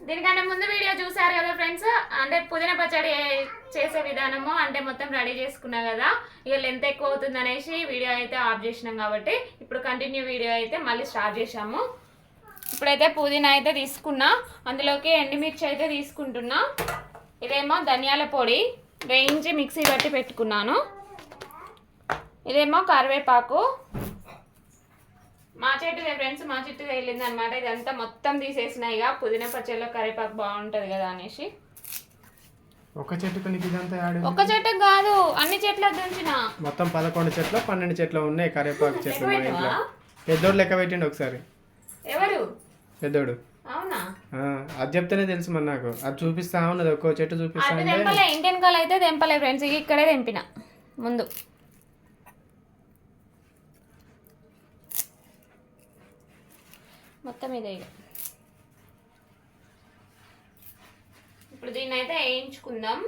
దీనికంటే ముందు వీడియో చూసారు కదా ఫ్రెండ్స్, అంటే పుదీనా పచ్చడి చేసే విధానము అంటే మొత్తం రెడీ చేసుకున్నా కదా. ఇక లెంత్ ఎక్కువ అవుతుంది అనేసి వీడియో అయితే ఆఫ్ చేసినాం కాబట్టి ఇప్పుడు కంటిన్యూ వీడియో అయితే మళ్ళీ స్టార్ట్ చేసాము. ఇప్పుడైతే పుదీనా అయితే తీసుకున్నా, అందులోకి ఎండుమిర్చి అయితే తీసుకుంటున్నా. ఇదేమో ధనియాల పొడి వేయించి మిక్సీ పట్టి పెట్టుకున్నాను. ఇదేమో కరివేపాకు, మా చెట్టుదే ఫ్రెండ్స్, మా చెట్టు వెళ్ళింది అనమాట. ఇదంతా మొత్తం తీసేసిన, ఇక పుదీనా పచ్చడిలో కరివేపాకు బాగుంటుంది కదా అనేసి. ఒక చెట్టుకు ఒక చెట్టు కాదు, అన్ని చెట్ల దుంచిన. మొత్తం 11 చెట్లు 12 చెట్లు ఉన్నాయి కరివేపాకు చెట్లు మా ఇంట్లో. పెద్దోడు లెక్క పెట్టిండు ఒకసారి. ఎవరు? పెద్దోడు. అవునా? అది చెప్తేనే తెలుసు మరి నాకు. అది చూపిస్తా ఉన్నది, ఒక్కో చెట్టు చూపిస్తా. ఇంటి వెనకాల అయితే తెంపలే ఫ్రెండ్స్, ఇక్కడే తెంపిన ముందు. మొత్తం ఇదే. ఇప్పుడు దీన్ని అయితే వేయించుకుందాం.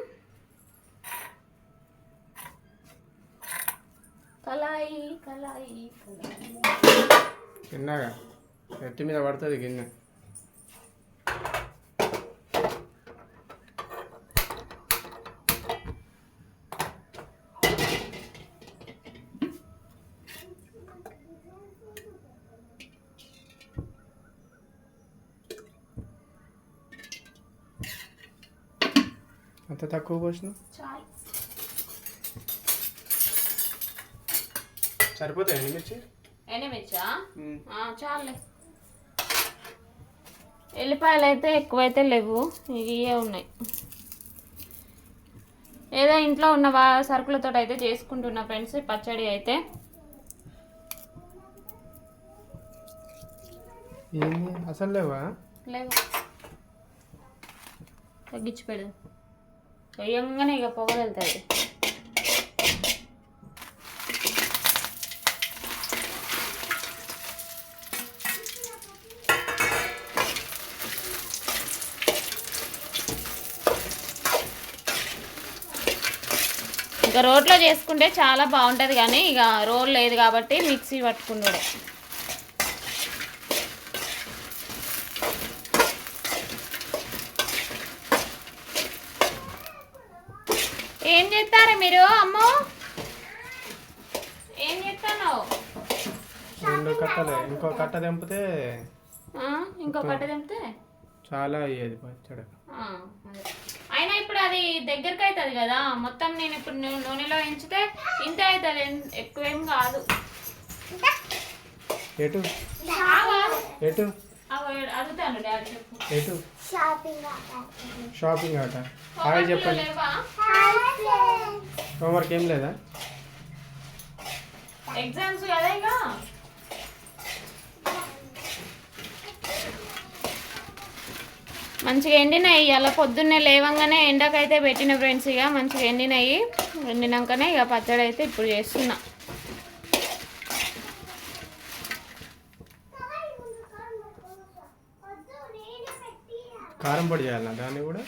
కలాయి కలాయి కలాయి చిన్నగా ఎత్తి మీద పడుతుంది గిన్నె. అంత తక్కువ పోసిన సరిపోతాయి ఎండుమిర్చి. ఎండుమిర్చా చాలే. ఎల్లిపాయలు అయితే ఎక్కువైతే లేవు, ఇవే ఉన్నాయి. ఏదో ఇంట్లో ఉన్న సరుకులతో అయితే చేసుకుంటున్నా ఫ్రెండ్స్ పచ్చడి అయితే. అసలు లేవా? లేవు, తగ్గించి పెడదు. వేయంగానే ఇక పొగ వెళ్తుంది. ఇక రోట్లో చేసుకుంటే చాలా బాగుంటుంది, కానీ ఇక రోల్ లేదు కాబట్టి మిక్సీ పట్టుకున్నాడు. ఏం చేస్తారా మీరు? అమ్మో ఏం చేస్తాను? 2 కట్టలే, ఇంకో కట్ట తెంపితే చాలా అయ్యేది పచ్చడి. అయినా ఇప్పుడు అది దగ్గరికి అవుతుంది కదా మొత్తం. నేను ఇప్పుడు నూనెలో ఎంచితే ఇంత అవుతుంది, ఎక్కువేం కాదు. ఎటు ఎటు అడుగుతాను డాడీ. ఎటు? షాపింగ్ ఆట. హాయ్ చెప్పండి. హోంవర్క్ ఏం లేదా? ఎగ్జామ్స్ కదా ఇక. మంచిగా ఎండినాయి. అలా పొద్దున్నే లేవంగానే ఎండకైతే పెట్టిన ఫ్రెండ్స్. ఇక మంచిగా ఎండినాయి. ఎండినాకనే ఇక పచ్చడి అయితే ఇప్పుడు చేస్తున్నా. కారం పొడి చేయాలి దాన్ని కూడా.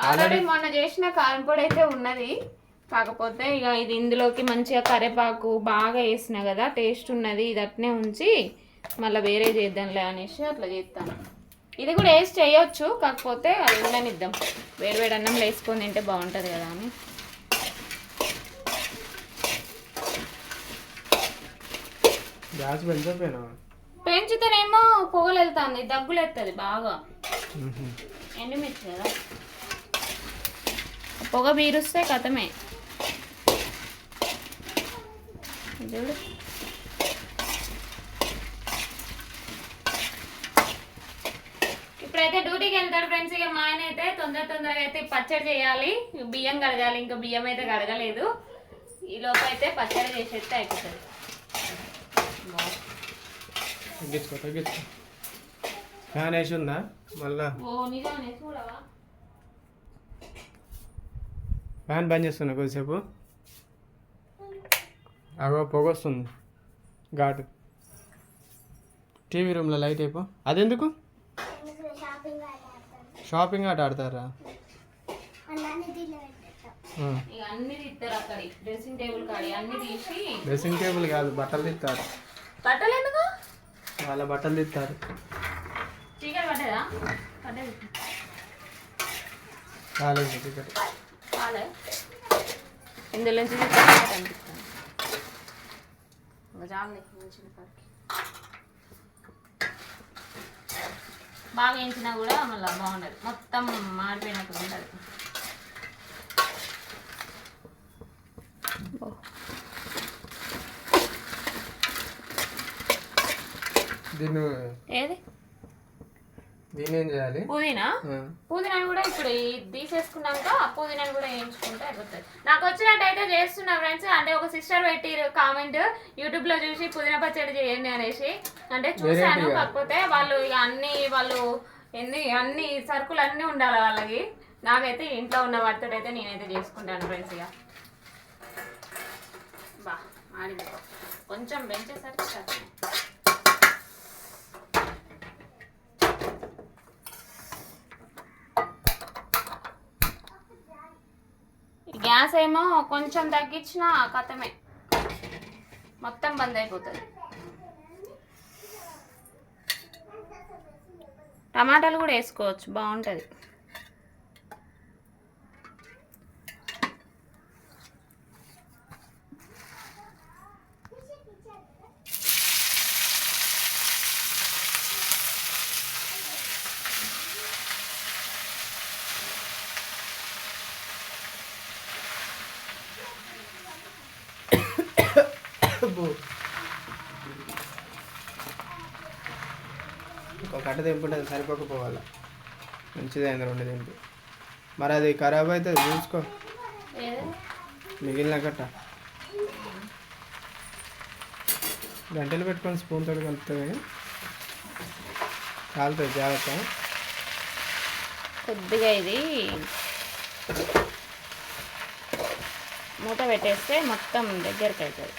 ఆల్రెడీ మొన్న చేసిన కారం పొడి అయితే ఉన్నది, కాకపోతే ఇక ఇది ఇందులోకి మంచిగా కరివేపాకు బాగా వేసిన కదా, టేస్ట్ ఉన్నది. ఇది అట్నే ఉంచి మళ్ళీ వేరే చేద్దాంలే అనేసి అట్లా చేస్తాను. ఇది కూడా వేసి చేయొచ్చు, కాకపోతే అది ఉండనిద్దాం. వేడి అన్నం వేసుకొని తింటే బాగుంటుంది కదా అని. గ్యాస్ పెంచకపోయినా? పెంచితేనేమో పొగలు వెళ్తుంది, దగ్గులు ఎత్తుంది బాగా. ఎండుమిర్చి కదా, పొగ బీరుస్తే కథమే. చూడు ఇప్పుడైతే డ్యూటీకి వెళ్తాడు ఫ్రెండ్స్. ఇక మా ఆయన అయితే తొందరగా అయితే పచ్చడి చేయాలి. బియ్యం కడగాలి, ఇంకా బియ్యం అయితే కడగలేదు. ఈ లోపు అయితే పచ్చడి చేసేస్తే అయిపోతుంది. తగ్గించుకో. ఫ్యాన్ వేసి ఉందా మళ్ళా? ఫ్యాన్ బంద్ చేస్తున్నా కొద్దిసేపు. అగో పొగ వస్తుంది ఘాటు. టీవీ రూమ్లో లైట్ అయిపో. అదెందుకు? షాపింగ్ ఆట ఆడతారా? డ్రెస్సింగ్ టేబుల్ కాదు, బట్టలు తీస్తారు. బట్టలు ఎందుకు? వాళ్ళ బట్టలు తీస్తారు. చీకటి పట్టదా? పడ్డది రాలేదు టికెట్. కాలే ఇందులో నుంచి అనిపిస్తుంది ఇంకా జాగ్లే చిన్న కాడికి బాగా వేయించినా కూడా మళ్ళీ బాగుండదు, మొత్తం మాడిపోయినట్టు ఉంటుంది. దీన్ని ఏది దీన్ని ఏం చేయాలి? పుదీనా కూడా ఇప్పుడు తీసేసుకున్నాక పుదీనాను కూడా వేయించుకుంటే అయిపోతుంది. నాకు వచ్చినట్టయితే చేస్తున్నా ఫ్రెండ్స్. అంటే ఒక సిస్టర్ పెట్టిరు కామెంట్, యూట్యూబ్ లో చూసి పుదీనా పచ్చడి చేయండి అనేసి. అంటే చూసాను, కాకపోతే వాళ్ళు ఇక అన్ని సరుకులు అన్నీ ఉండాలి వాళ్ళకి. నాకైతే ఇంట్లో ఉన్న వాటితో అయితే నేనైతే చేసుకుంటాను ఫ్రెండ్స్. ఇక బా ఆడింది కొంచెం పెంచేసరికి గ్యాస్ ఏమో కొంచెం తగ్గించిన కథమే మొత్తం బంద్ అయిపోతుంది. టమాటాలు కూడా వేసుకోవచ్చు, బాగుంటుంది. ఒక కట్ట తెంపుంటే అది సరిపోకపోవాలి, మంచిదైంది రెండు తెంపి. మరి అది ఖరాబ్ అవుతుంది చూసుకో, మిగిలిన కట్ట గంటలు పెట్టుకొని స్పూన్ తోటి కలుపుతుంది కానీ కాలుతుంది, జాగ్రత్త. కొద్దిగా ఇది మూత పెట్టేస్తే మొత్తం దగ్గరికి అవుతుంది.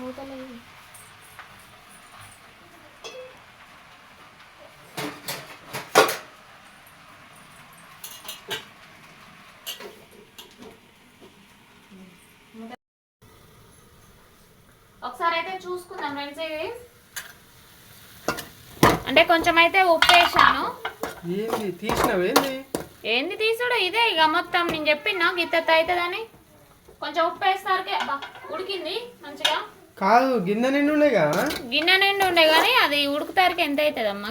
మూతలేదు ఒకసారి అయితే చూసుకుందాం ఫ్రెండ్స్. ఇది అంటే కొంచెం అయితే ఉప్పు వేసాను. ఏంది తీసుడు, ఇదే ఇక మొత్తం నేను చెప్పిన గిత్తెత్త అవుతుందని. కొంచెం ఉప్పు వేస్తారకే ఉడికింది మంచిగా. కాదు గిన్నె నిండు ఉండేగా, గిన్నె నిండు ఉండే కానీ అది ఉడుకుతారికి ఎంత అవుతుందమ్మా,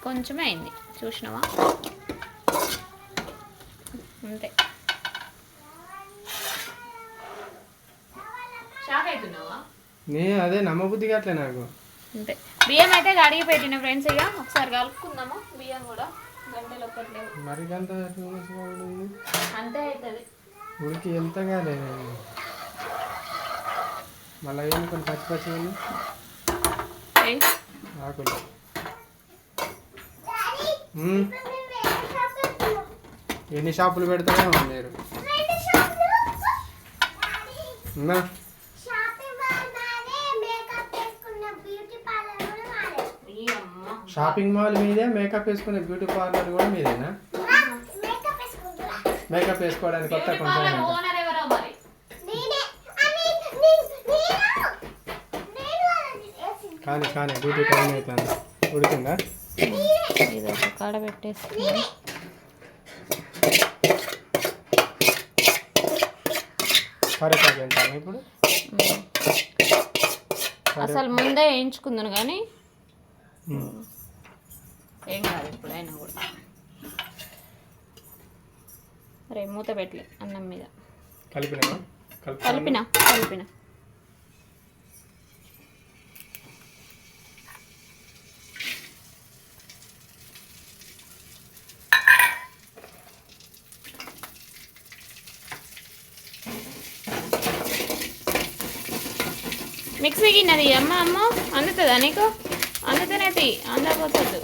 కొంచెమే అయింది చూసినావా, అంతే. షాక్ అవుతున్నావా? అదే నమ్మబుద్ధిగా అట్లే నాకు. అంతే. బియ్యం అయితే కడిగి పెట్టిన ఫ్రెండ్స్. ఇక ఒకసారి కలుపుకుందాము బియ్యం కూడా. గంటలు ఒక్కట్లేదు మరి అంతే అవుతుంది. ఉడికి ఎంత కాలేదు మళ్ళీ ఏమి కొన్ని పచ్చి పచ్చి ఆకులు. ఎన్ని షాపులు పెడతానే మీరు? షాపింగ్ మాల్ మీదే, మేకప్ వేసుకునే బ్యూటీ పార్లర్ కూడా మీదేనా? మేకప్ వేసుకోవడానికి కొత్త కొంచెం కానీ డ్యూటీ టైం అవుతుంది. ఉడికిందా? ఇది ఒక కాడ పెట్టేసి కరివేపాకు వేయించాలి ఇప్పుడు. అసలు ముందే వేయించుకుందాను కానీ ఏం కాదు ఇప్పుడైనా కూడా. అరే మూత పెట్టలే అన్నం మీద. కలిపిన మిక్సీ గిన్నెది అమ్మ అందుతుందా నీకు? అందుతూనే తీ, అందకపోతుంది.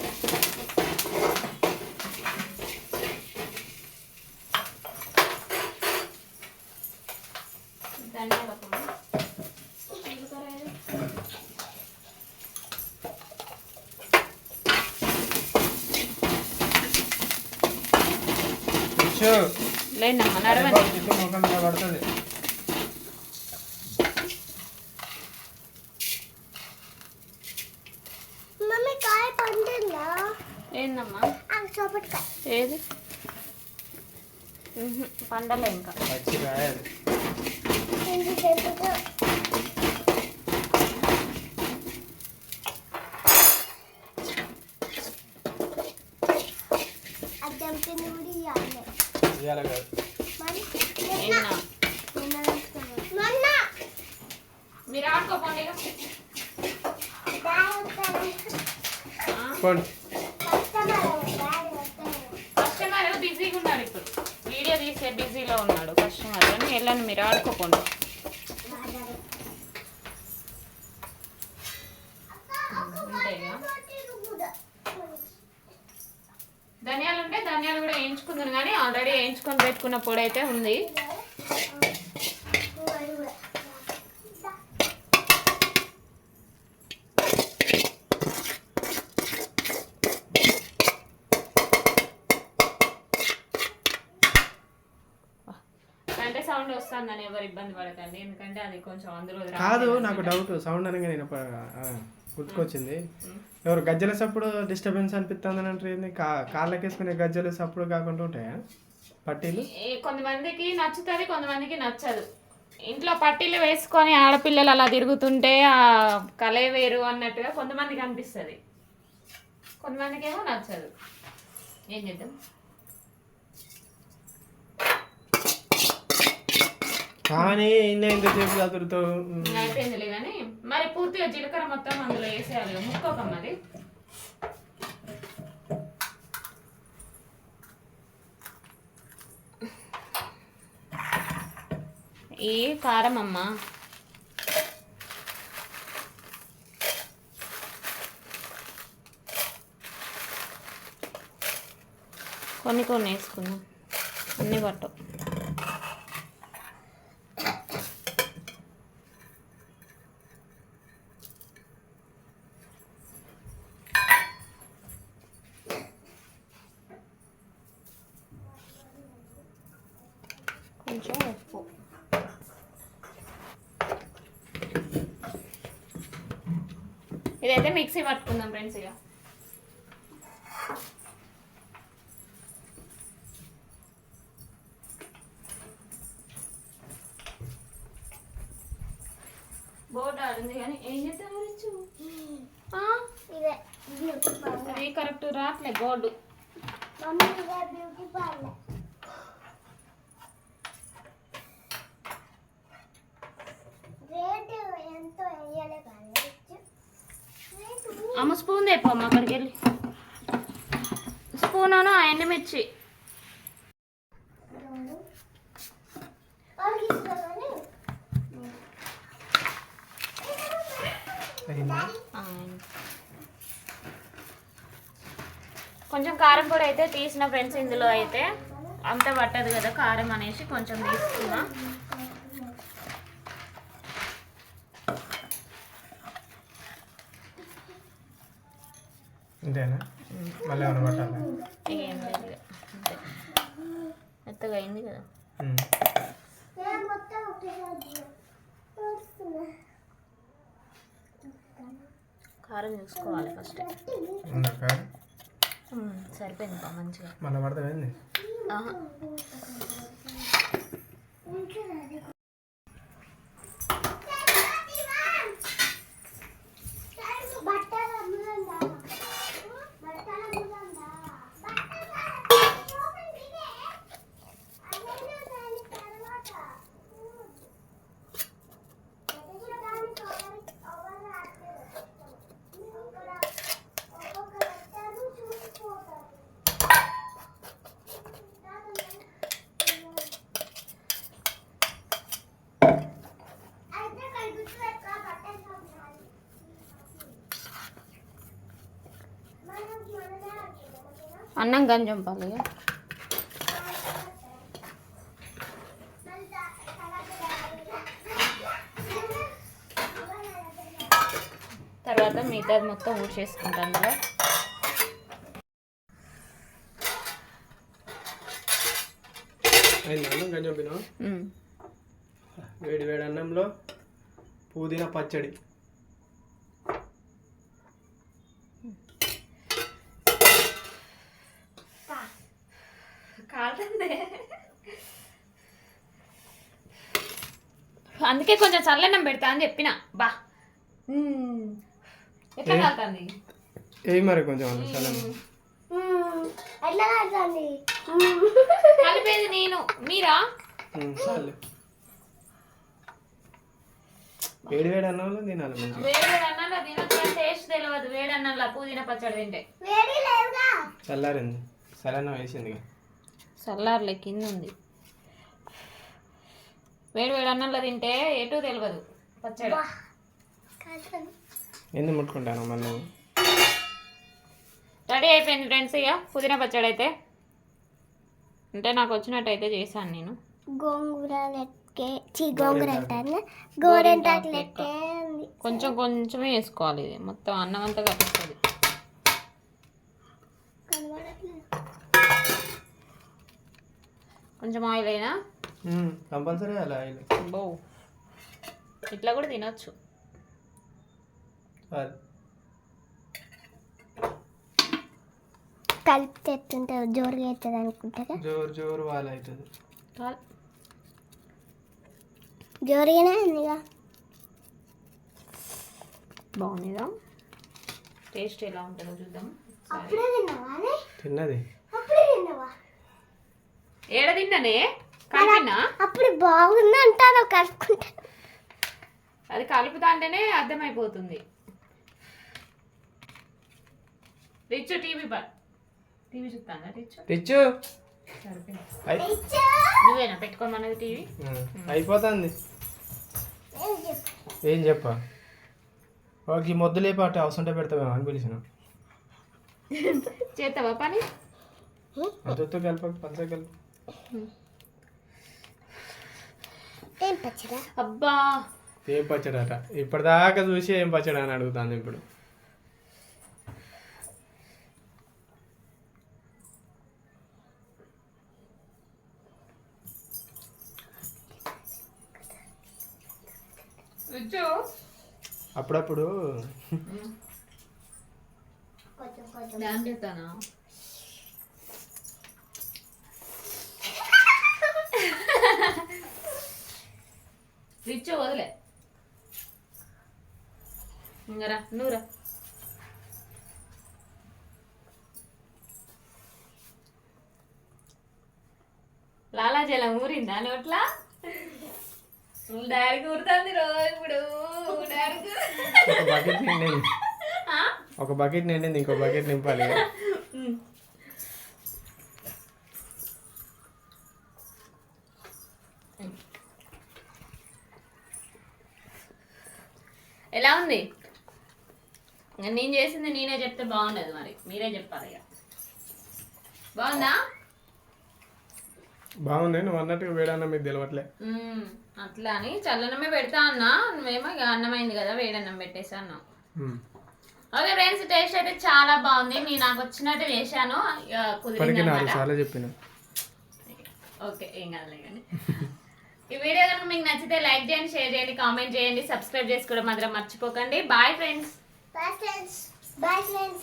లేదమ్మా నడవండి. పడుతుంది ఏందమ్మా ఏది పండలే ఇంకా పచ్చి కాయాలి. ఇవాళ కాదు. మీరు ఆడుకోపోండి పోండి. కస్టమర్ బిజీగా ఉన్నాడు ఇప్పుడు, వీడియో తీసే బిజీలో ఉన్నాడు కస్టమర్ అని. వెళ్ళండి మీరు ఆడుకోపోండి. ధనియాలు ఉంటే ధనియాలు కూడా వేయించుకుందాను, కానీ ఆల్రెడీ వేయించుకొని పెట్టుకున్న పొడి అయితే ఉంది. అంటే సౌండ్ వస్తుందని ఎవరు ఇబ్బంది పడకండి, ఎందుకంటే అది కొంచెం అందులో కాదు. నాకు డౌట్, సౌండ్ అనగా నేను గుర్తుకొచ్చింది. ఎవరు గజ్జల సప్పుడు డిస్టర్బెన్స్ అనిపిస్తుంది అని అంటే కాళ్ళకి వేసుకునే గజ్జల సప్పుడు కాకుండా ఉంటాయా పట్టీలు? కొంతమందికి నచ్చుతుంది, కొంతమందికి నచ్చదు. ఇంట్లో పట్టీలు వేసుకొని ఆడపిల్లలు అలా తిరుగుతుంటే ఆ కలే వేరు అన్నట్టుగా కొంతమందికి అనిపిస్తుంది, కొంతమందికి ఏమో నచ్చదు. ఏం చేద్దాం. కానీ ఇంతసేపు చదువుతావు అయిపోయిందిలే, కానీ మరి పూర్తిగా జీలకర్ర మొత్తం అందులో వేసేయాలి, ముక్కోకమ్మది. ఈ కారం అమ్మ కొన్ని కొన్ని వేసుకుందాం, అన్నీ పట్టు. కొంచెం ఉప్పు. ఇదైతే మిక్సీ పట్టుకుందాం ఫ్రెండ్స్. ఇక బోర్డు ఆడింది, కానీ ఏం చేద్దాం గురించి అది కరెక్ట్ రాట్లే బోర్డు. అమ్మ స్పూన్ తెప్పమ్మ, అక్కడికి వెళ్ళి స్పూను ఎండుమిర్చి. కొంచెం కారం పొడి అయితే తీసిన ఫ్రెండ్స్, ఇందులో అయితే అంత పట్టదు కదా కారం అనేసి కొంచెం తీసుకున్నా. అంతేనా? మళ్ళీ ఏమైనా పట్టాలి? ఏం లేదు, అంతే. మెత్తగా అయింది కదా. కారం చూసుకోవాలి ఫస్ట్. సరిపోయింది బా మంచిగా. మళ్ళీ పడతాయింది. అన్నం గంజంపాలి. తర్వాత మిగతాది మొత్తం ఊడ్చేసుకుంటాను కదా. అన్నం గంజంపిన వేడి వేడి అన్నంలో పుదీనా పచ్చడి. కాదండి, అందుకే కొంచెం చల్లన్నం పెడతా అని చెప్పిన. బా ఎట్లా కాలుతుంది? ఏ మరి కొంచెం చల్లని ఎట్లా కాలుతుంది? కలిపేది నేను, మీరా? చాలు. వేడి వేడి అన్నంలో తినాలి మంచిగా. వేడి వేడి అన్నంలో తినొచ్చు, టేస్ట్ తెలియదు. వేడి అన్నంలో పుదీనా పచ్చడి తింటే. వేడి లేవుగా. చల్లారింది, చల్లన్నం వేసింది. చల్లారులే, కింద ఉంది. వేడి వేడి అన్నంలో తింటే ఎటు తెలియదు పచ్చడి. కాలుతుంది. ఎందుకు ముట్టుకుంటాను మళ్ళీ? రెడీ అయిపోయింది ఫ్రెండ్స్. ఇక పుదీనా పచ్చడి అయితే అంటే నాకు వచ్చినట్టు అయితే చేశాను నేను. గోంగూర లెక్కే గోంగూర అంటాను, గోరెంటాకు లెక్కే ఉంది. కొంచెం కొంచెమే వేసుకోవాలి, ఇది మొత్తం అన్నం అంతా కలుస్తుంది. కనబడట్లేదు. కొంచెం ఆయిల్ అయినా కంపల్సరీ అలా ఆయిల్. బో ఇట్లా కూడా తినొచ్చు. కలిపితే ఎట్టుంటుంది, జోరుగా అవుతుంది అనుకుంటారా? జోరు జోరు వాళ్ళు అవుతుంది. జోరుగానే ఉందిగా. బాగుందిగా, టేస్ట్ ఎలా ఉంటుందో చూద్దాం. అప్పుడే తిన్నావా? తిన్నది అప్పుడే తిన్నావా? ఏడ తిన్నానే, కలిపినా? అప్పుడు బాగుంది అంటాను, కలుపుకుంటాను. అది కలుపుతా అంటేనే అర్థమైపోతుంది. రిచ్ టీవీ చూస్తానా? రిచ్చు నువ్వేనా పెట్టుకోమన్నది టీవీ? అయిపోతుంది. ఏం చెప్పా వాళ్ళకి మొద్దు లేపాటి అవసరం పెడతావేమో అని పిలిచిన. చేస్తావా పని? అంతతో కలిప పంచ కలిపి. ఏం పచ్చడా? అబ్బా ఏం పచ్చడట ఇప్పటిదాకా చూసి ఏం పచ్చడా అని అడుగుతాను ఇప్పుడు. అప్పుడప్పుడు కొంచెం కొంచెం. డాన్స్ చేస్తానా? రిచ్ వదిలే, ఇంకరా నువ్వురా. లాలాజలం ఊరిందా నోట్లా? డాడీకి ఊరుతుంది రోజు. ఇప్పుడు డాడీకి ఒక బకెట్ నిండింది, ఒక బకెట్ నిండింది, ఇంకో బకెట్ నింపాలి. ఎలా ఉంది? నేను చేసింది నేనే చెప్తే బాగుండదు, మరి మీరే చెప్పాలి. ఇక బాగుందా? బాగుంది. నువ్వు అన్నట్టుగా వేడన్నా మీకు తెలవట్లే. అట్లా అని చల్లనమే పెడతా అన్నా, నువ్వేమో ఇక అన్నమైంది కదా వేడన్నం పెట్టేసి అన్నావు. ఓకే ఫ్రెండ్స్, టేస్ట్ అయితే చాలా బాగుంది. నేను నాకు వచ్చినట్టు చేశాను, ఇక కుదిరింది అన్నమాట. చాలా చెప్పిన. ఓకే, ఏం కాదులే కానీ. ఈ వీడియో కనుక మీకు నచ్చితే లైక్ చేయండి, షేర్ చేయండి, కామెంట్ చేయండి, సబ్స్క్రైబ్ చేసుకోవడం మాత్రం మర్చిపోకండి. Bye friends. Bye friends. Bye friends.